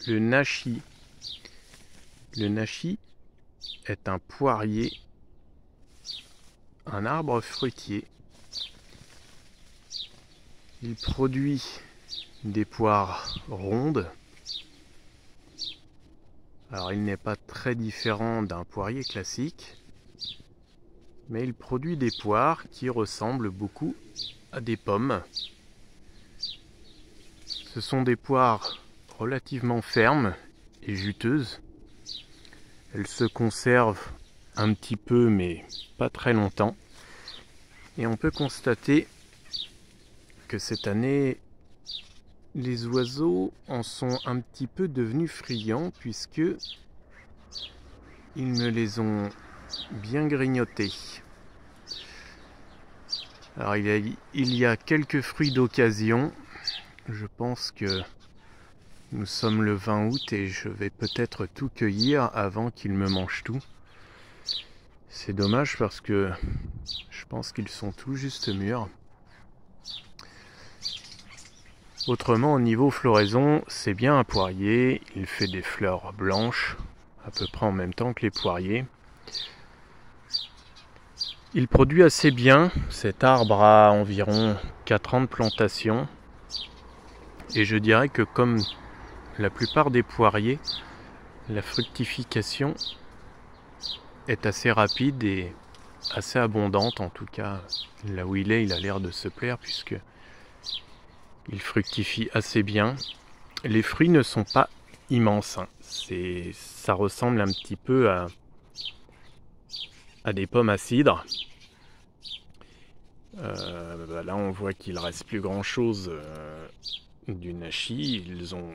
Le nashi. Le nashi est un poirier, un arbre fruitier. Il produit des poires rondes. Alors il n'est pas très différent d'un poirier classique, mais il produit des poires qui ressemblent beaucoup à des pommes. Ce sont des poires relativement fermes et juteuses. Elles se conservent un petit peu, mais pas très longtemps. Et on peut constater que cette année, les oiseaux en sont un petit peu devenus friands, puisque ils me les ont bien grignotés. Alors il y a quelques fruits d'occasion. Je pense que nous sommes le 20 août et je vais peut-être tout cueillir avant qu'ils me mangent tout. C'est dommage parce que je pense qu'ils sont tout juste mûrs. Autrement, au niveau floraison, c'est bien un poirier. Il fait des fleurs blanches, à peu près en même temps que les poiriers. Il produit assez bien. Cet arbre a environ 4 ans de plantation. Et je dirais que comme la plupart des poiriers, la fructification est assez rapide et assez abondante. En tout cas, là où il a l'air de se plaire puisque il fructifie assez bien. Les fruits ne sont pas immenses. Ça ressemble un petit peu à des pommes à cidre. Là, on voit qu'il ne reste plus grand-chose du nashi. Ils ont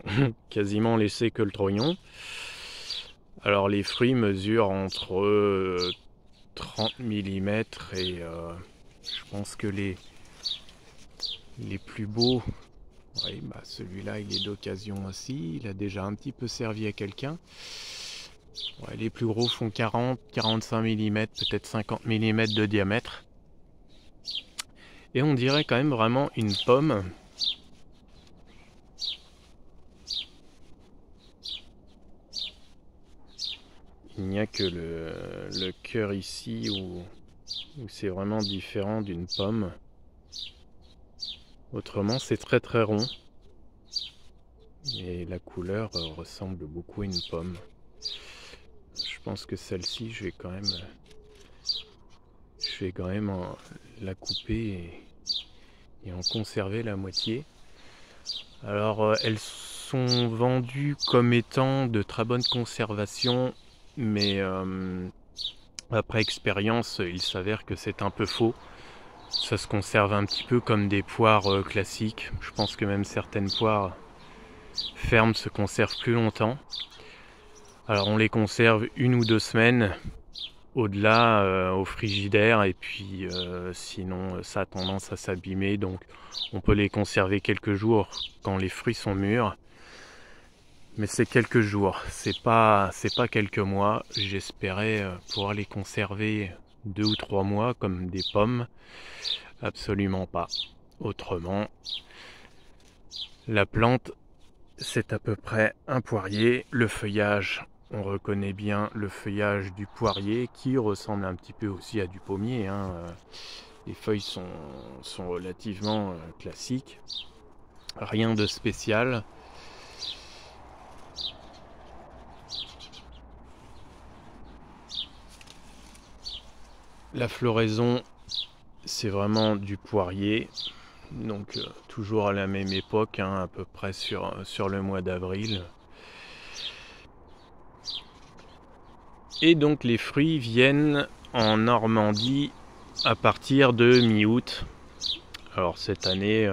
quasiment laissé que le trognon. Alors, les fruits mesurent entre 30 mm et je pense que les plus beaux, oui, celui-là il est d'occasion aussi, il a déjà un petit peu servi à quelqu'un. Ouais, les plus gros font 40-45 mm, peut-être 50 mm de diamètre. Et on dirait quand même vraiment une pomme. Il n'y a que le cœur ici où c'est vraiment différent d'une pomme. Autrement, c'est très très rond. Et la couleur ressemble beaucoup à une pomme. Je pense que celle-ci, je vais quand même la couper et en conserver la moitié. Alors, elles sont vendues comme étant de très bonne conservation, mais après expérience, il s'avère que c'est un peu faux. Ça se conserve un petit peu comme des poires classiques. Je pense que même certaines poires fermes se conservent plus longtemps. Alors on les conserve 1 ou 2 semaines au-delà au frigidaire, et puis sinon ça a tendance à s'abîmer, donc on peut les conserver quelques jours quand les fruits sont mûrs. Mais c'est quelques jours, c'est pas quelques mois. J'espérais pouvoir les conserver 2 ou 3 mois comme des pommes. Absolument pas. Autrement, la plante, c'est à peu près un poirier. Le feuillage, on reconnaît bien le feuillage du poirier qui ressemble un petit peu aussi à du pommier, hein. Les feuilles sont relativement classiques. Rien de spécial. La floraison, c'est vraiment du poirier. Donc toujours à la même époque, hein, à peu près sur le mois d'avril. Et donc les fruits viennent en Normandie à partir de mi-août. Alors cette année,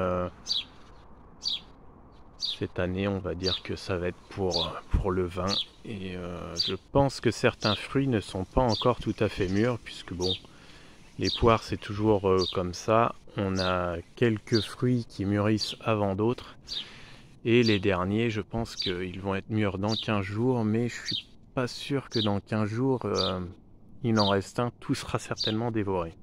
on va dire que ça va être pour le vin. Et je pense que certains fruits ne sont pas encore tout à fait mûrs, puisque bon, les poires c'est toujours comme ça. On a quelques fruits qui mûrissent avant d'autres. Et les derniers, je pense qu'ils vont être mûrs dans 15 jours, mais je suis pas sûr que dans 15 jours, il en reste un. Tout sera certainement dévoré.